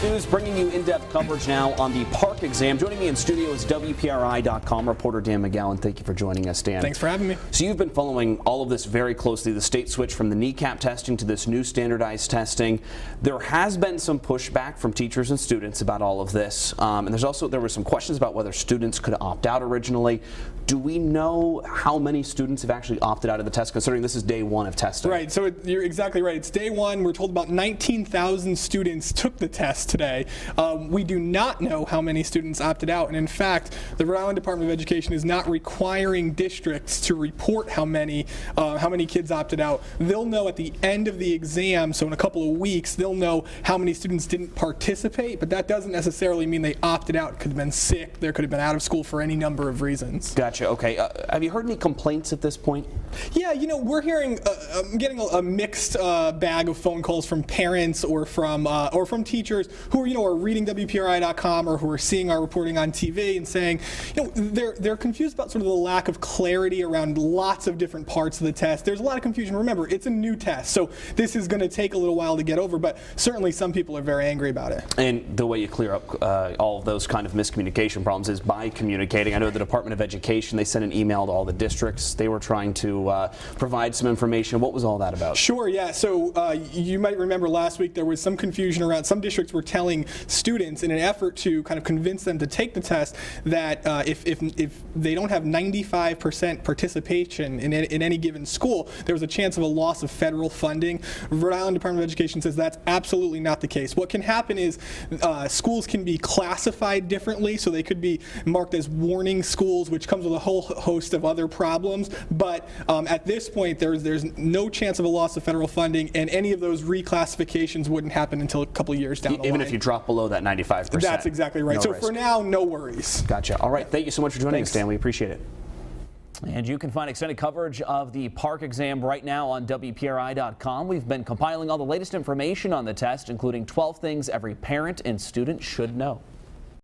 News bringing you in-depth coverage now on the PARCC exam. Joining me in studio is WPRI.com reporter Dan McGowan. Thank you for joining us, Dan. Thanks for having me. So you've been following all of this very closely, the state switch from the kneecap testing to this new standardized testing. There has been some pushback from teachers and students about all of this. And there were some questions about whether students could opt out originally. Do we know how many students have actually opted out of the test, considering this is day one of testing? Right, so you're exactly right. It's day one. We're told about 19,000 students took the test today. We do not know how many students opted out, and in fact, the Rhode Island Department of Education is not requiring districts to report how many kids opted out. They'll know at the end of the exam, so in a couple of weeks, they'll know how many students didn't participate, but that doesn't necessarily mean they opted out. Could have been sick, there could have been out of school for any number of reasons. Gotcha. Okay. Have you heard any complaints at this point? Yeah, you know, we're hearing, getting a mixed bag of phone calls from parents or from teachers who are reading WPRI.com or who are seeing our reporting on TV and saying, they're confused about sort of the lack of clarity around lots of different parts of the test. There's a lot of confusion. Remember, it's a new test, so this is going to take a little while to get over, but certainly some people are very angry about it. And the way you clear up all of those kind of miscommunication problems is by communicating. I know the Department of Education, they sent an email to all the districts. They were trying to provide some information. What was all that about? Sure, yeah. So you might remember last week there was some confusion around, some districts were telling students in an effort to kind of convince them to take the test that if they don't have 95% participation in any given school, there was a chance of a loss of federal funding. Rhode Island Department of Education says that's absolutely not the case. What can happen is schools can be classified differently, so they could be marked as warning schools, which comes with a whole host of other problems, but at this point there's no chance of a loss of federal funding, and any of those reclassifications wouldn't happen until a couple of years down the line. Even if you drop below that 95%? That's exactly right. So for now, no worries. Gotcha. All right. Thank you so much for joining us, Dan. We appreciate it. And you can find extended coverage of the PARCC exam right now on WPRI.com. We've been compiling all the latest information on the test, including 12 things every parent and student should know.